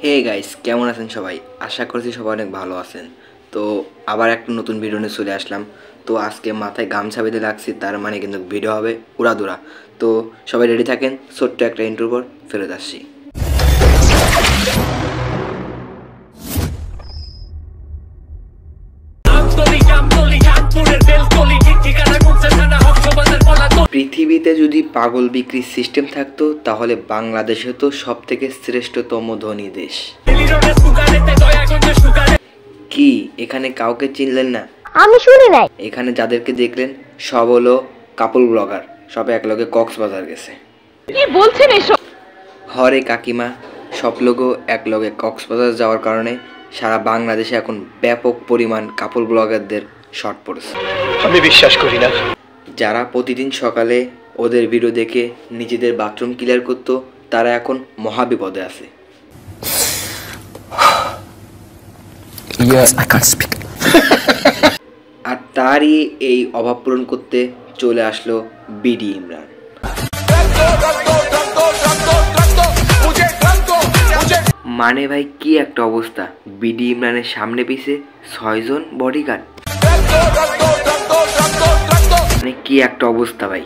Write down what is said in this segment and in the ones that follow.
Hey guys, কেমন আছেন সবাই? আশা করছি সবাই অনেক ভালো আছেন। তো আবার একটা নতুন ভিডিও নিয়ে চলে আসলাম। তো আজকে মাথায় গামছা বেঁধে লাগছি, তার মানে কিন্তু ভিডিও হবে উড়াদুরা। তো সবাই রেডি থাকেন, ছোট্ট একটা ইন্ট্রোর পর ফেরত আসছি। পৃথিবীতে যদি পাগল বিক্রির সিস্টেম থাকতো তাহলে বাংলাদেশ হতো সব থেকে শ্রেষ্ঠতম ধনী দেশ। কি এখানে কাউকে চিনলেন না? আমি শুনি নাই। এখানে যাদেরকে দেখলেন সব হলো কাপল ব্লগার, সব একলগে কক্সবাজার গেছে। কি বলছেন এসব? হরে কাকিমা, সব লোগো একলগে কক্সবাজার যাওয়ার কারণে সারা বাংলাদেশে এখন ব্যাপক পরিমাণ কাপল ব্লগারদের শর্ট পড়েছে। আমি বিশ্বাস করি না। যারা প্রতিদিন সকালে ওদের ভিডিও দেখে নিজেদের বাথরুম ক্লিয়ার করতো, তারা এখন মহাবিপদে আছে। আর তারই এই অভাব পূরণ করতে চলে আসলো বিডি ইমরান। মানে ভাই কি একটা অবস্থা, বিডি ইমরানের সামনে পিছে 6 জন বডিগার্ড। মানে কি একটা অবস্থা ভাই,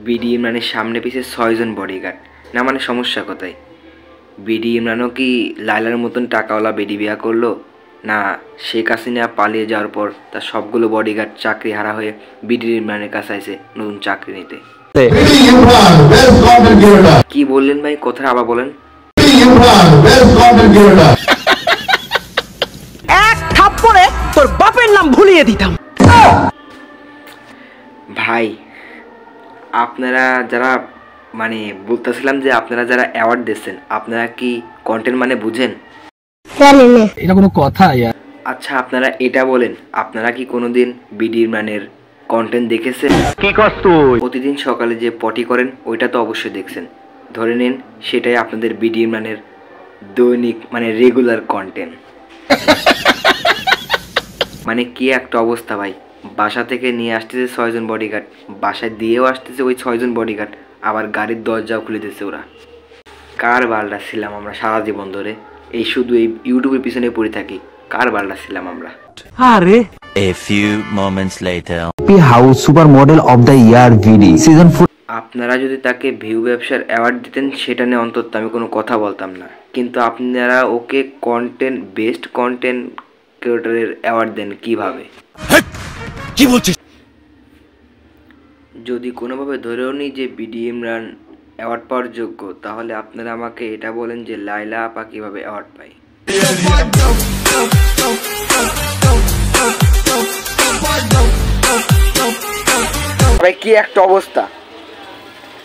বিডি ইমরানের সামনে পিছে 6 জন বডিগার্ড। না মানে সমস্যা কোথায়? বিডি ইমরানও কি লাইলার মতন টাকাওয়ালা বেডি বিয়া করলো? না শেখ হাসিনা পালিয়ে যাওয়ার পর তার সবগুলো বডিগার্ড চাকরি হারা হয়ে বিডি ইমরানের কাছে আসে নতুন চাকরি নিতে? কি বললেন ভাই, কথাটা আবার বলেন। এক থাপ্পড়ে তোর বাপের নাম ভুলিয়ে দিতাম। ভাই আপনারা যারা মানে বলতেছিলাম যে আপনারা যারা অ্যাওয়ার্ড দিচ্ছেন, আপনারা কি কন্টেন্ট মানে বুঝেন? এটা কোনো কথা? আচ্ছা আপনারা এটা বলেন, আপনারা কি কোনোদিন বিডি ইমরানের কন্টেন্ট দেখেছেন? কি করছ তুই? প্রতিদিন সকালে যে পটি করেন ওইটা তো অবশ্যই দেখছেন। ধরে নিন সেটাই আপনাদের বিডি ইমরানের দৈনিক মানে রেগুলার কন্টেন্ট। মানে কি একটা অবস্থা ভাই, বাসা থেকে নিয়ে আসতেছে 6 জন বডিগার্ড, বাসায় দিয়েও আসতেছে ওই 6 জন বডিগার্ড, আবার গাড়ির দরজাও খুলে দিচ্ছে ওরা। কার বালটা ছিলাম আমরা সারা জীবন ধরে, এই শুধু এই ইউটিউবের পিছনে পড়ে থাকি। কার বালটা ছিলাম আমরা? আরে A few moments later. House super model of the year ভিডি সিজন 4। আপনারা যদি তাকে ভিউ ব্যবসার অ্যাওয়ার্ড দিতেন সেটা নিয়ে অন্তত আমি কোনো কথা বলতাম না, কিন্তু আপনারা ওকে কন্টেন্ট বেস্ট কন্টেন্ট ক্রিয়েটরের অ্যাওয়ার্ড দেন কিভাবে? কি বলছিস? যদি কোনোভাবে ধরেও নিই যে বিডি ইমরান অ্যাওয়ার্ড পাওয়ার যোগ্য, তাহলে আপনারা আমাকে এটা বলেন যে লাইলা আপা কিভাবে অ্যাওয়ার্ড পায়? ভাই কি একটা অবস্থা,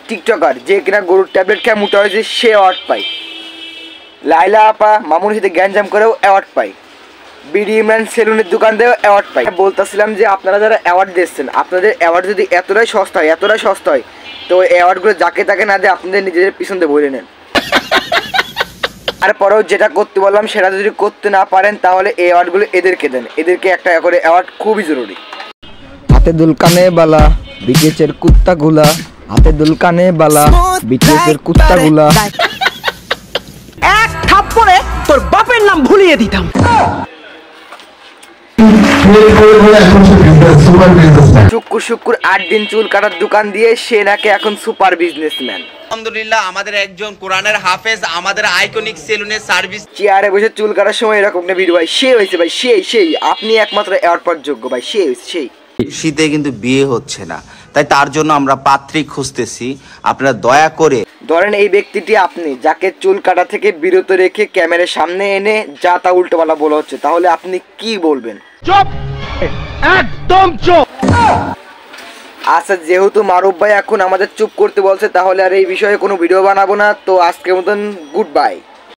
টিকটকার যে কিনা গরুর ট্যাবলেট খেয়ে মোটা হয়েছে সে অ্যাওয়ার্ড পায়, লাইলা আপা মামুনের সাথে গ্যাঞ্জাম করেও অ্যাওয়ার্ড পায়, বিডি ইমরান সেলুনের দোকান দিয়েও অ্যাওয়ার্ড পায়। বলতেছিলাম যে আপনারা যারা অ্যাওয়ার্ড দিচ্ছেন, আপনাদের অ্যাওয়ার্ড যদি এতটাই সস্তা হয় তো ওই অ্যাওয়ার্ডগুলো যাকে তাকে না দিয়ে আপনাদের নিজেদের পিছন দিয়ে বলে নেন। তারপরেও যেটা করতে বললাম সেটা যদি করতে না পারেন তাহলে এই অ্যাওয়ার্ডগুলো এদেরকে দেন, এদেরকে একটা করে অ্যাওয়ার্ড খুবই জরুরি। হাতে দুলকানে বালা বিটিএসের কুত্তাগুলা, হাতে দুলকানে বালা বিটিএসের কুত্তাগুলা। এক থাপ্পড়ে তোর বাপের নাম ভুলিয়ে দিতাম। শুক্র 8 দিন চুল কাটার দোকান দিয়ে সে নাকি এখন সুপার বিজনেসম্যান। আলহামদুলিল্লাহ আমাদের একজন কোরআনের হাফেজ আমাদের আইকনিক সেলুনের সার্ভিস চেয়ারে বসে চুল কাটার সময় এরকম একটা ভিডিও ভাই, সে হয়েছে ভাই, সেই আপনি একমাত্র অ্যাওয়ার্ড পাওয়ার যোগ্য ভাই, সেই। শীতে কিন্তু বিয়ে হচ্ছে না, তাই তার জন্য আমরা পাত্রী খুঁজতেছি, আপনারা দয়া করে ধরেন এই ব্যক্তিটি আপনি, যাকে চুল কাটা থেকে বিরত রেখে ক্যামেরার সামনে এনে যা তা উল্টোপাল্টা বলা হচ্ছে, তাহলে আপনি কি বলবেন? চুপ, একদম চুপ। আচ্ছা যেহেতু মারুফ ভাই এখন আমাদের চুপ করতে বলছে, তাহলে আর এই বিষয়ে কোনো ভিডিও বানাবো না। তো আজকের মতন গুড বাই।